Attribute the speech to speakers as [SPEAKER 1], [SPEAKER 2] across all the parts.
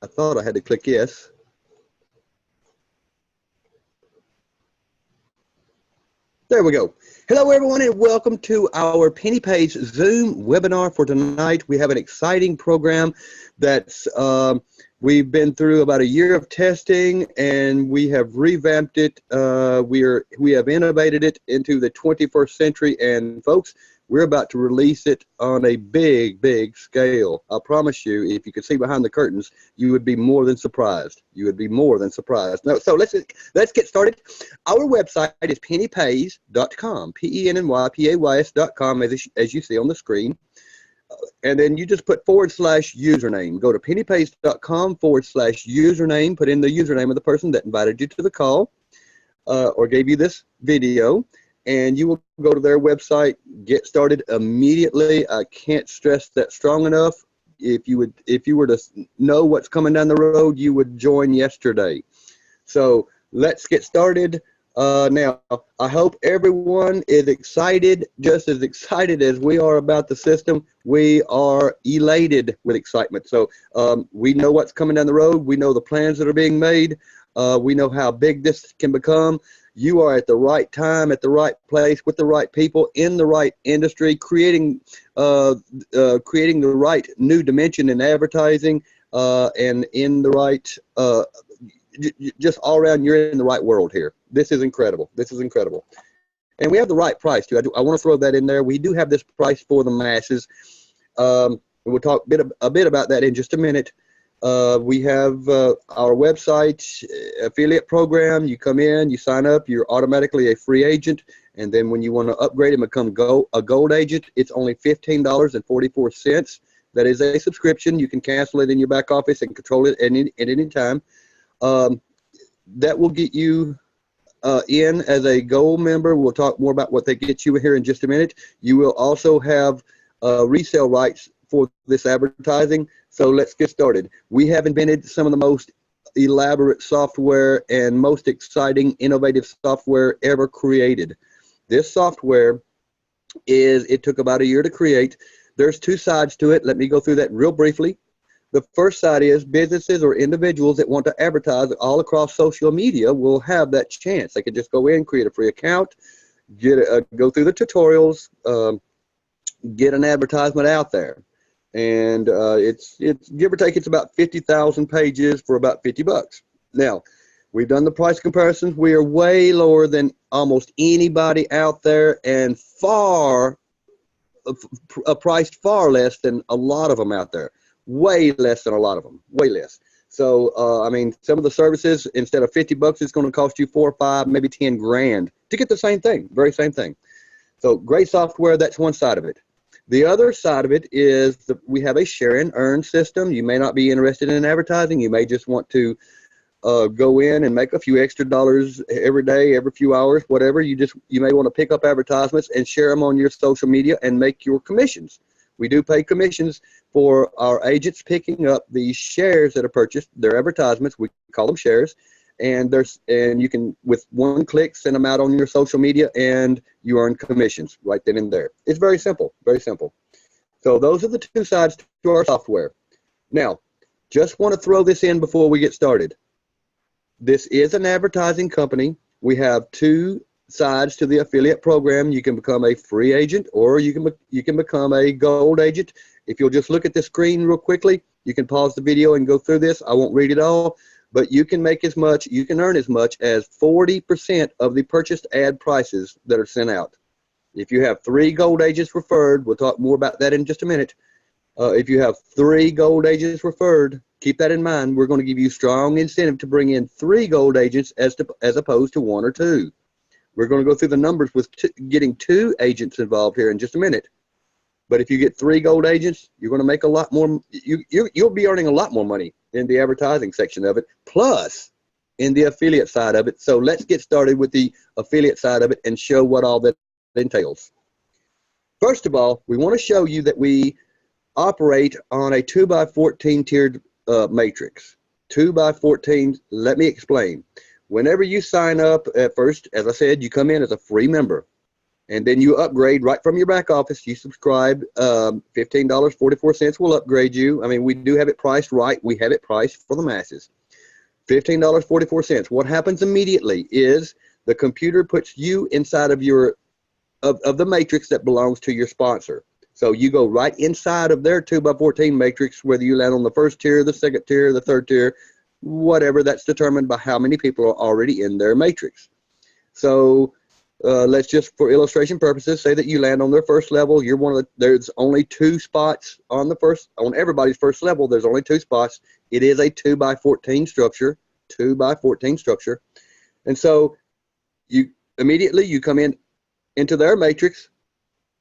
[SPEAKER 1] I thought I had to click yes. There we go. Hello, everyone, and welcome to our PennyPays Zoom webinar for tonight. We have an exciting program that's we've been through about a year of testing, and we have revamped it. We have innovated it into the 21st century, and folks, we're about to release it on a big scale. I promise you, if you could see behind the curtains, you would be more than surprised. You would be more than surprised. No, so let's get started. Our website is pennypays.com, PennyPays.com, as you see on the screen. And then you just put /username. Go to pennypays.com /username. Put in the username of the person that invited you to the call or gave you this video. And you will go to their website, get started immediately. I can't stress that strong enough. If you were to know what's coming down the road, you would join yesterday. So let's get started. Now, I hope everyone is excited, just as excited as we are about the system. We are elated with excitement. So we know what's coming down the road. We know the plans that are being made. We know how big this can become. You are at the right time, at the right place, with the right people, in the right industry, creating the right new dimension in advertising, and in the right, just all around, you're in the right world here. This is incredible. This is incredible. And we have the right price, too. I want to throw that in there. We do have this price for the masses. We'll talk a bit about that in just a minute. We have our website affiliate program. You come in, you sign up, you're automatically a free agent, and then when you want to upgrade and become a gold agent, it's only $15.44. That is a subscription. You can cancel it in your back office and control it at any time. That will get you in as a gold member. We'll talk more about what they get you here in just a minute. You will also have resale rights for this advertising. So let's get started. We have invented some of the most elaborate software and most exciting, innovative software ever created. This software it took about a year to create. There's two sides to it. Let me go through that real briefly. The first side is businesses or individuals that want to advertise all across social media will have that chance. They can just go in, create a free account, go through the tutorials, get an advertisement out there. And it's give or take, it's about 50,000 pages for about $50. Now, we've done the price comparisons. We are way lower than almost anybody out there, and priced far less than a lot of them out there. Way less than a lot of them. Way less. So I mean, some of the services, instead of $50, it's going to cost you $4 or $5, maybe 10 grand to get the same thing, very same thing. So great software. That's one side of it. The other side of it is we have a share and earn system. You may not be interested in advertising. You may just want to go in and make a few extra dollars every day, every few hours, whatever. You may want to pick up advertisements and share them on your social media and make your commissions. We do pay commissions for our agents picking up the shares that are purchased, their advertisements. We call them shares. And you can, with one click, send them out on your social media, and you earn commissions right then and there. It's very simple, very simple. So those are the two sides to our software. Now, just want to throw this in before we get started. This is an advertising company. We have two sides to the affiliate program. You can become a free agent, or you can become a gold agent. If you'll just look at the screen real quickly, you can pause the video and go through this. I won't read it all. But you can make as much, you can earn as much as 40% of the purchased ad prices that are sent out. If you have 3 gold agents referred, we'll talk more about that in just a minute. If you have 3 gold agents referred, keep that in mind. We're going to give you strong incentive to bring in 3 gold agents as opposed to 1 or 2. We're going to go through the numbers with getting 2 agents involved here in just a minute. But if you get 3 gold agents, you're going to make a lot more. You'll be earning a lot more money in the advertising section of it, plus in the affiliate side of it. So let's get started with the affiliate side of it and show what all that entails. First of all, we want to show you that we operate on a 2x14 tiered matrix. 2x14. Let me explain. Whenever you sign up at first, as I said, you come in as a free member. And then you upgrade right from your back office. You subscribe, $15.44 will upgrade you. I mean, we do have it priced right. We have it priced for the masses. $15.44. What happens immediately is the computer puts you inside of your of the matrix that belongs to your sponsor. So you go right inside of their 2x14 matrix, whether you land on the first tier, the second tier, the third tier, whatever. That's determined by how many people are already in their matrix. So let's just, for illustration purposes, say that you land on their first level. You're one of the, there's only 2 spots on the first, on everybody's first level. There's only 2 spots. It is a 2x14 structure, 2x14 structure. And so you immediately, you come into their matrix.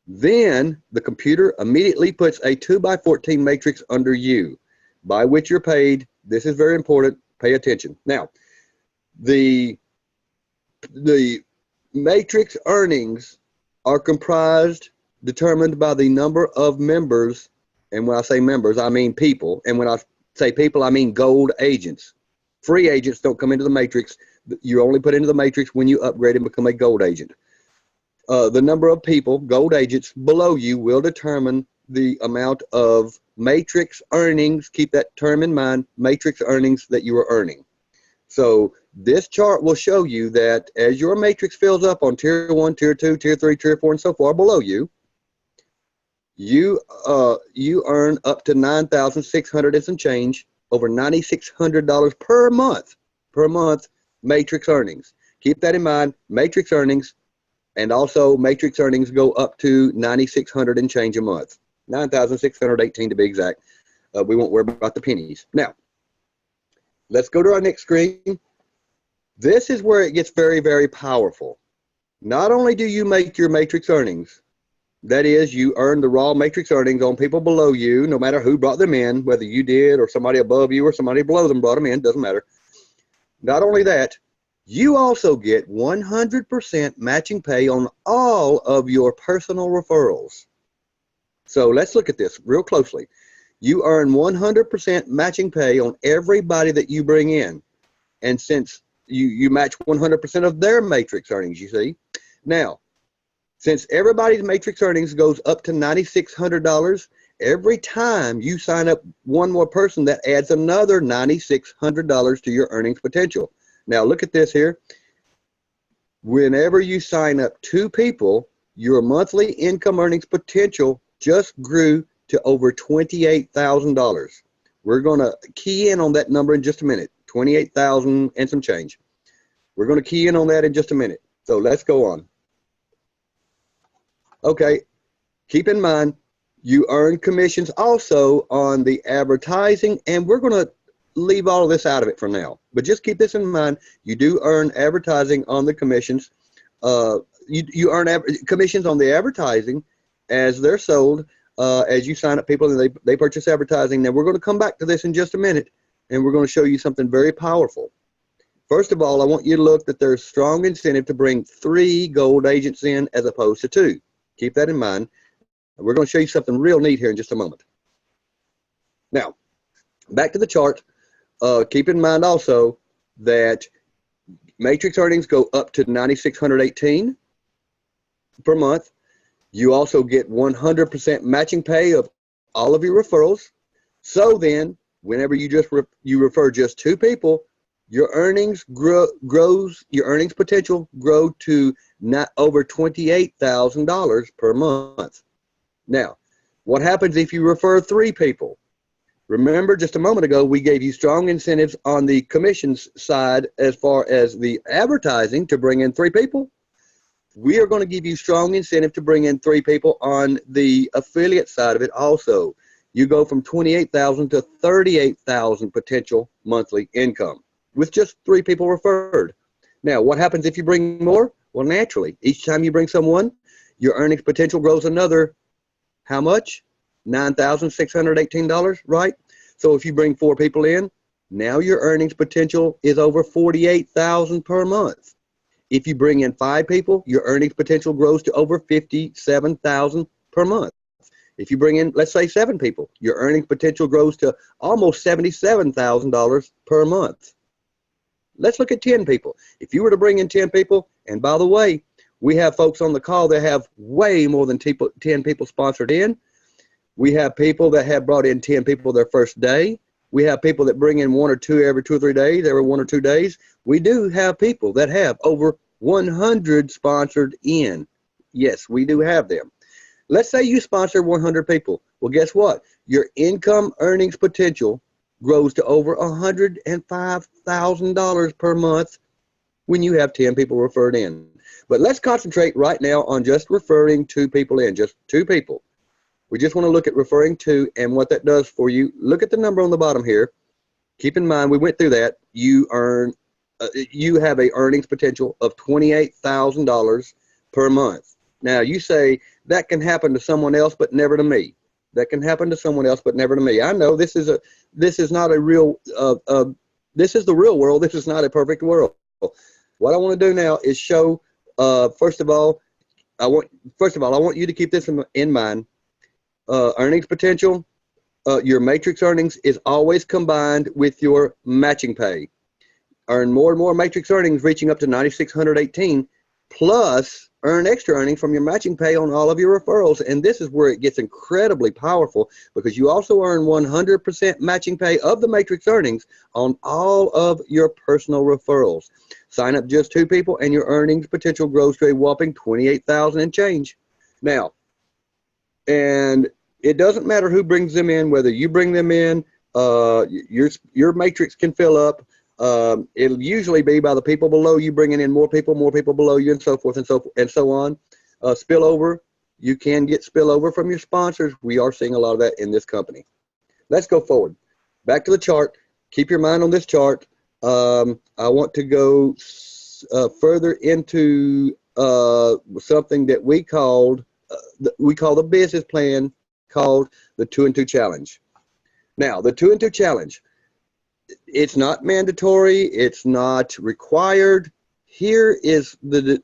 [SPEAKER 1] Then the computer immediately puts a 2x14 matrix under you, by which you're paid. This is very important. Pay attention. Now, the matrix earnings are determined by the number of members. And when I say members, I mean people. And when I say people, I mean gold agents. Free agents don't come into the matrix. You're only put into the matrix when you upgrade and become a gold agent. The number of people, gold agents, below you will determine the amount of matrix earnings. Keep that term in mind, matrix earnings that you are earning. So this chart will show you that as your matrix fills up on tier 1, tier 2, tier 3, tier 4, and so far below you, you earn up to $9,600 and some change, over $9,600 per month, matrix earnings. Keep that in mind, matrix earnings. And also matrix earnings go up to $9,600 and change a month, $9,618 to be exact. We won't worry about the pennies. Now, let's go to our next screen. This is where it gets very, very powerful. Not only do you make your matrix earnings, that is, you earn the raw matrix earnings on people below you, no matter who brought them in, whether you did or somebody above you or somebody below them brought them in, doesn't matter. Not only that, you also get 100% matching pay on all of your personal referrals. So let's look at this real closely. You earn 100% matching pay on everybody that you bring in. And since you match 100% of their matrix earnings, you see. Now, since everybody's matrix earnings goes up to $9,600, every time you sign up one more person, that adds another $9,600 to your earnings potential. Now look at this here. Whenever you sign up 2 people, your monthly income earnings potential just grew to over $28,000. We're going to key in on that number in just a minute. 28,000 and some change. We're going to key in on that in just a minute. So let's go on. Okay, keep in mind, you earn commissions also on the advertising, and we're going to leave all of this out of it for now, but just keep this in mind. You do earn advertising on the commissions. You earn commissions on the advertising as they're sold, as you sign up people and they purchase advertising. Now we're going to come back to this in just a minute, and we're going to show you something very powerful. First of all, I want you to look that there's strong incentive to bring 3 gold agents in as opposed to 2. Keep that in mind. We're going to show you something real neat here in just a moment. Now, back to the chart. Keep in mind also that matrix earnings go up to $9,618 per month. You also get 100% matching pay of all of your referrals. So then, whenever you refer just 2 people, your earnings grows. Your earnings potential grow to not over $28,000 per month. Now, what happens if you refer 3 people? Remember, just a moment ago, we gave you strong incentives on the commissions side as far as the advertising to bring in 3 people. We are going to give you strong incentive to bring in 3 people on the affiliate side of it also. You go from $28,000 to $38,000 potential monthly income with just 3 people referred. Now, what happens if you bring more? Well, naturally, each time you bring someone, your earnings potential grows another, how much? $9,618, right? So if you bring 4 people in, now your earnings potential is over $48,000 per month. If you bring in 5 people, your earnings potential grows to over $57,000 per month. If you bring in, let's say, 7 people, your earnings potential grows to almost $77,000 per month. Let's look at 10 people. If you were to bring in 10 people, and by the way, We have folks on the call that have way more than 10 people sponsored in. We have people that have brought in 10 people their first day. We have people that bring in 1 or 2 every 2 or 3 days, every 1 or 2 days. We do have people that have over 100 sponsored in. Yes, we do have them. Let's say you sponsor 100 people. Well, guess what? Your income earnings potential grows to over $105,000 per month when you have 10 people referred in. But let's concentrate right now on just referring 2 people in, just 2 people. We just want to look at referring 2 and what that does for you. Look at the number on the bottom here. Keep in mind, we went through that. You have a earnings potential of $28,000 per month. Now, you say that can happen to someone else, but never to me. That can happen to someone else, but never to me. I know this is not a real, this is the real world. This is not a perfect world. What I want to do now is show, first of all, I want you to keep this in mind. Earnings potential, your matrix earnings is always combined with your matching pay. Earn more and more matrix earnings reaching up to 9,618, plus earn extra earnings from your matching pay on all of your referrals. And this is where it gets incredibly powerful, because you also earn 100% matching pay of the matrix earnings on all of your personal referrals. Sign up just 2 people and your earnings potential grows to a whopping 28,000 and change. Now, and it doesn't matter who brings them in, whether you bring them in, your matrix can fill up. It'll usually be by the people below you bringing in more people below you, and so forth and so on. Spillover, you can get spillover from your sponsors. We are seeing a lot of that in this company. Let's go forward. Back to the chart. Keep your mind on this chart. I want to go further into something that we call the business plan, called the 2 and 2 challenge. Now, the 2 and 2 challenge, it's not mandatory, it's not required. Here is the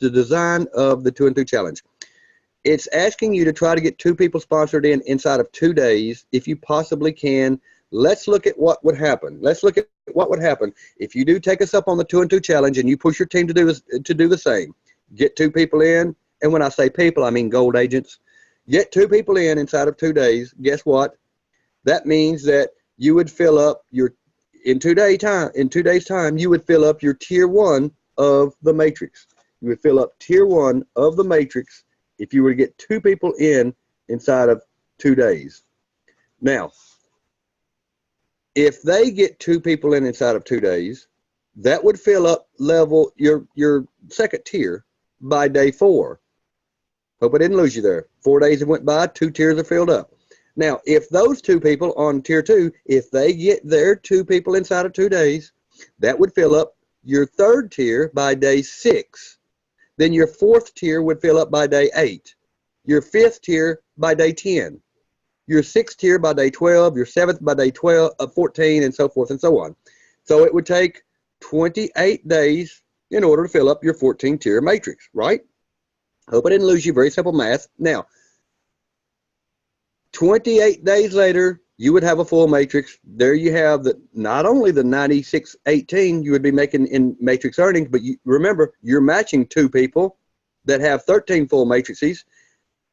[SPEAKER 1] design of the 2 and 2 challenge. It's asking you to try to get 2 people sponsored in inside of 2 days if you possibly can. Let's look at what would happen. Let's look at what would happen if you do take us up on the 2 and 2 challenge and you push your team to do the same. Get 2 people in, and when I say people, I mean gold agents. Get 2 people in inside of 2 days. Guess what? That means that you would fill up in 2 days time, you would fill up your tier 1 of the matrix. You would fill up tier 1 of the matrix if you were to get 2 people in inside of 2 days. Now, if they get 2 people in inside of 2 days, that would fill up your second tier by day 4. Hope I didn't lose you there. 4 days have went by, 2 tiers are filled up. Now, if those 2 people on tier 2, if they get their 2 people inside of 2 days, that would fill up your third tier by day 6. Then your 4th tier would fill up by day 8. Your 5th tier by day 10. Your 6th tier by day 12. Your 7th by day 14, and so forth and so on. So it would take 28 days in order to fill up your 14-tier matrix, right? Hope I didn't lose you. Very simple math. Now, 28 days later, you would have a full matrix. There you have not only the 9618 you would be making in matrix earnings, but remember, you're matching 2 people that have 13 full matrices.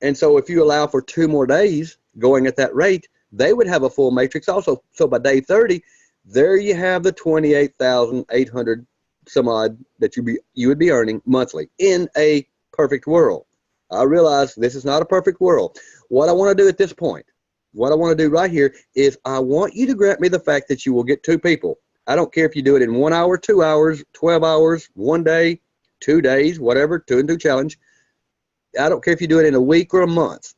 [SPEAKER 1] And so if you allow for 2 more days going at that rate, they would have a full matrix also. So by day 30, there you have the 28,800 some odd that you would be earning monthly in a perfect world. I realize this is not a perfect world. What I want to do at this point, what I want to do right here is I want you to grant me the fact that you will get 2 people. I don't care if you do it in 1 hour, 2 hours, 12 hours, 1 day, 2 days, whatever, 2 and 2 challenge. I don't care if you do it in a week or a month.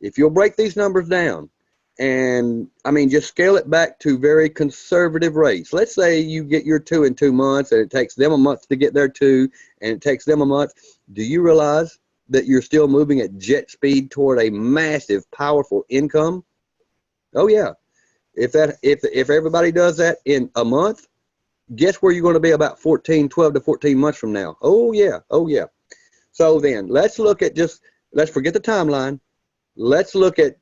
[SPEAKER 1] If you'll break these numbers down and, I mean, just scale it back to very conservative rates. Let's say you get your 2 in 2 months and it takes them a month to get their 2 and it takes them a month. Do you realize that you're still moving at jet speed toward a massive, powerful income? Oh yeah. If everybody does that in a month, guess where you're going to be about 12 to 14 months from now? Oh yeah. Oh yeah. So then let's forget the timeline. Let's look at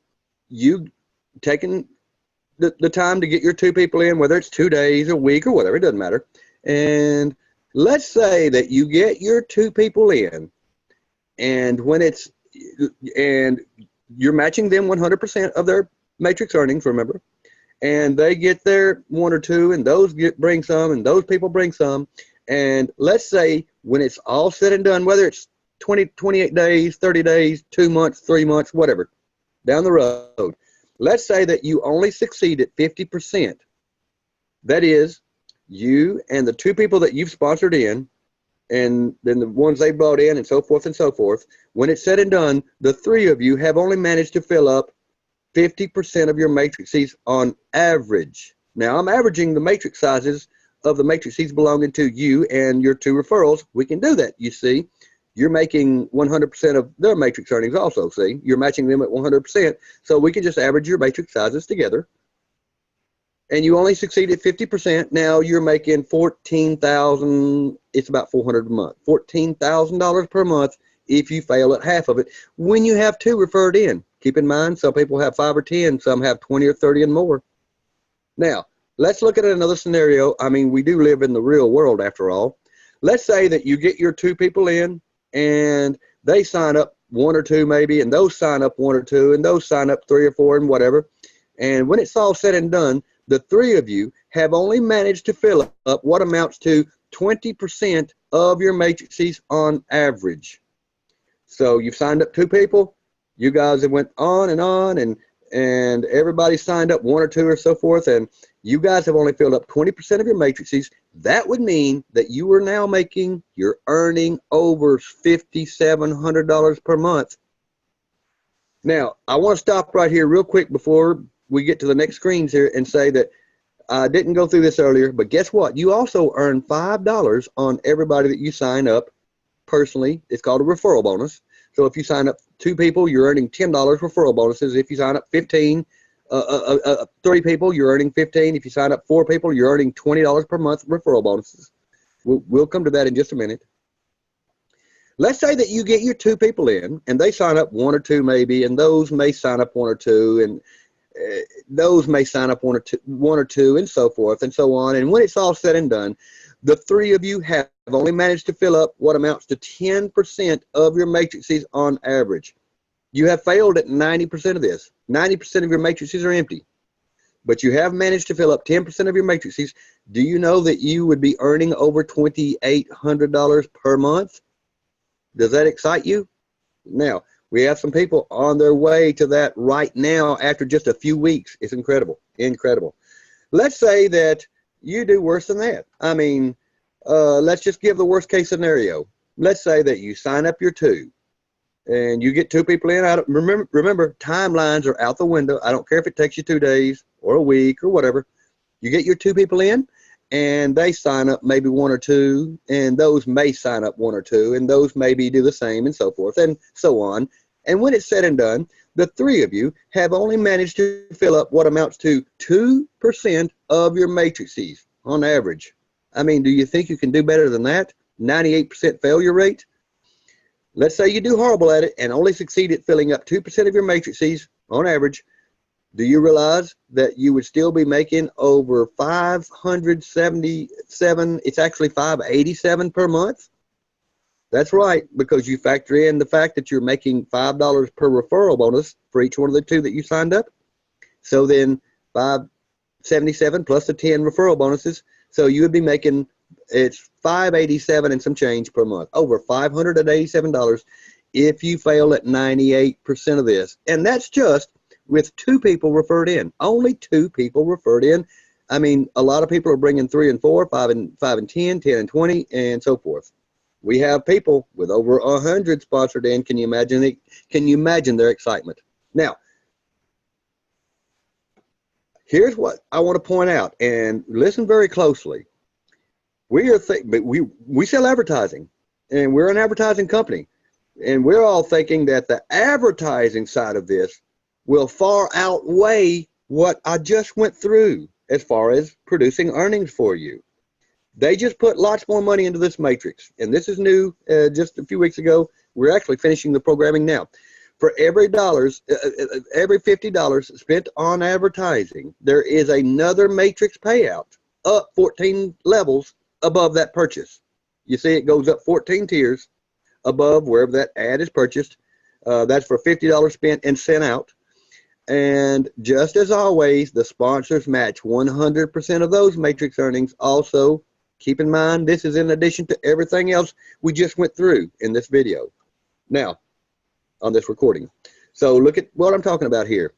[SPEAKER 1] you taking the time to get your 2 people in, whether it's 2 days, a week, or whatever, it doesn't matter. And let's say that you get your 2 people in And when it's, and you're matching them 100% of their matrix earnings, remember, and they get their one or two, and those bring some, and those people bring some. And let's say when it's all said and done, whether it's 20, 28 days, 30 days, 2 months, 3 months, whatever, down the road, let's say that you only succeed at 50%. That is, you and the two people that you've sponsored in, and then the ones they brought in, and so forth and so forth. When it's said and done, the three of you have only managed to fill up 50% of your matrices on average. Now, I'm averaging the matrix sizes of the matrices belonging to you and your two referrals. We can do that, you see. You're making 100% of their matrix earnings also, see? You're matching them at 100%, so we can just average your matrix sizes together. And you only succeed at 50%. Now you're making $14,000, it's about $400 a month, $14,000 per month if you fail at half of it when you have two referred in. Keep in mind, some people have 5 or 10, some have 20 or 30 and more. Now, let's look at another scenario. I mean, we do live in the real world after all. Let's say that you get your two people in and they sign up 1 or 2 maybe, and those sign up 1 or 2, and those sign up 3 or 4 and whatever. And when it's all said and done, the three of you have only managed to fill up what amounts to 20% of your matrices on average. So you've signed up 2 people, you guys have went on, and everybody signed up 1 or 2 or so forth, and you guys have only filled up 20% of your matrices. That would mean that you are now you're earning over $5,700 per month. Now, I want to stop right here real quick before we get to the next screens here and say that I didn't go through this earlier, but guess what? You also earn $5 on everybody that you sign up personally. It's called a referral bonus. So if you sign up 2 people, you're earning $10 referral bonuses. If you sign up 3 people, you're earning 15. If you sign up 4 people, you're earning $20 per month referral bonuses. We'll come to that in just a minute. Let's say that you get your 2 people in, and they sign up 1 or 2 maybe, and those may sign up 1 or 2, and those may sign up 1 or 2, and so forth and so on. And when it's all said and done, the 3 of you have only managed to fill up what amounts to 10% of your matrices on average. You have failed at 90% of this. 90% of your matrices are empty, but you have managed to fill up 10% of your matrices. Do you know that you would be earning over $2,800 per month? Does that excite you? Now, we have some people on their way to that right now after just a few weeks. It's incredible, incredible. Let's say that you do worse than that. I mean, let's just give the worst case scenario. Let's say that you sign up your 2 and you get 2 people in. Remember, timelines are out the window. I don't care if it takes you 2 days or a week or whatever. You get your 2 people in, and they sign up maybe 1 or 2, and those may sign up 1 or 2, and those maybe do the same, and so forth and so on. And when it's said and done, the 3 of you have only managed to fill up what amounts to 2% of your matrices on average. I mean, do you think you can do better than that? 98% failure rate? Let's say you do horrible at it and only succeed at filling up 2% of your matrices on average. Do you realize that you would still be making over $577? It's actually $587 per month. That's right, because you factor in the fact that you're making $5 per referral bonus for each one of the 2 that you signed up. So then $577 plus the 10 referral bonuses. So you would be making, it's $587 and some change per month, over $587 if you fail at 98% of this. And that's just with 2 people referred in, only 2 people referred in. I mean, a lot of people are bringing 3 and 4, 5 and 10, 10 and 20, and so forth. We have people with over 100 sponsored in. Can you imagine it? Can you imagine their excitement? Now, here's what I want to point out, and listen very closely. We sell advertising, and we're an advertising company, and we're all thinking that the advertising side of this will far outweigh what I just went through as far as producing earnings for you. They just put lots more money into this matrix, and this is new. Just a few weeks ago, we're actually finishing the programming now. For every $50 spent on advertising, there is another matrix payout up 14 levels above that purchase. You see, it goes up 14 tiers above wherever that ad is purchased. That's for $50 spent and sent out. And just as always, the sponsors match 100% of those matrix earnings. Also, keep in mind, this is in addition to everything else we just went through in this video. Now, on this recording. So look at what I'm talking about here.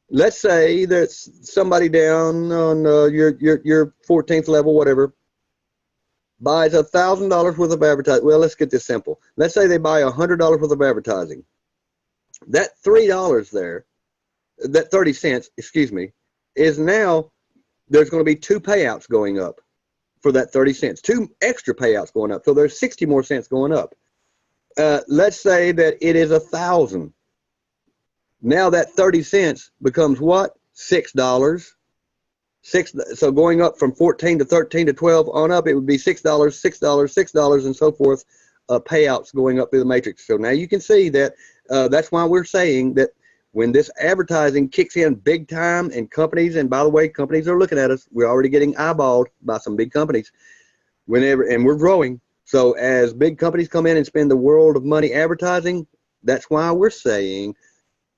[SPEAKER 1] Let's say there's somebody down on your 14th level, whatever, buys $1,000 worth of advertising. Well, let's get this simple. Let's say they buy $100 worth of advertising. That $3 there, that 30 cents, excuse me, is now, there's going to be 2 payouts going up for that 30 cents, 2 extra payouts going up. So there's 60 more cents going up. Let's say that it is 1,000. Now that 30 cents becomes what? $6. So going up from 14 to 13 to 12 on up, it would be $6, $6, $6, and so forth. Payouts going up through the matrix. So now you can see that that's why we're saying that when this advertising kicks in big time, and companies, and by the way, companies are looking at us. We're already getting eyeballed by some big companies. And we're growing. So as big companies come in and spend the world of money advertising, that's why we're saying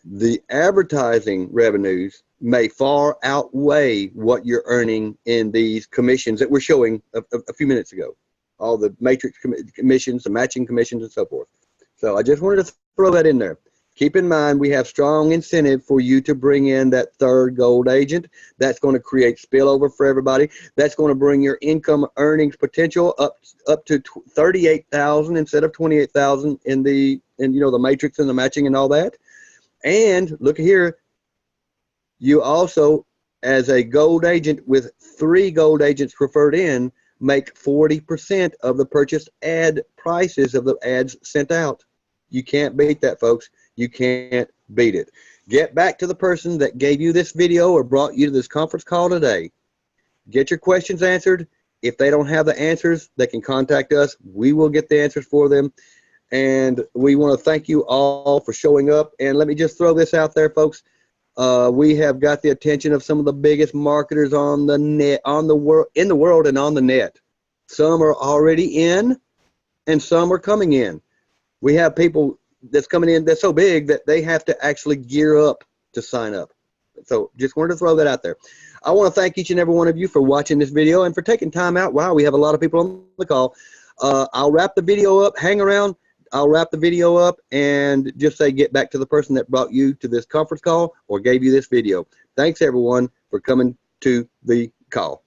[SPEAKER 1] the advertising revenues may far outweigh what you're earning in these commissions that we're showing a few minutes ago. All the matrix commissions, the matching commissions, and so forth. So I just wanted to throw that in there. Keep in mind, we have strong incentive for you to bring in that third gold agent. That's going to create spillover for everybody. That's going to bring your income earnings potential up to 38,000 instead of 28,000 in the matrix and the matching and all that. And look here, you also, as a gold agent with 3 gold agents referred in, make 40% of the purchased ad prices of the ads sent out. You can't beat that, folks. You can't beat it. Get back to the person that gave you this video or brought you to this conference call today. Get your questions answered. If they don't have the answers, they can contact us. We will get the answers for them. And we want to thank you all for showing up. And let me just throw this out there, folks. We have got the attention of some of the biggest marketers on the net, in the world and on the net. Some are already in, and some are coming in. We have people that's coming in that's so big that they have to actually gear up to sign up. So just wanted to throw that out there. I want to thank each and every one of you for watching this video and for taking time out. Wow, we have a lot of people on the call. I'll wrap the video up. Hang around. I'll wrap the video up and just say get back to the person that brought you to this conference call or gave you this video. Thanks, everyone, for coming to the call.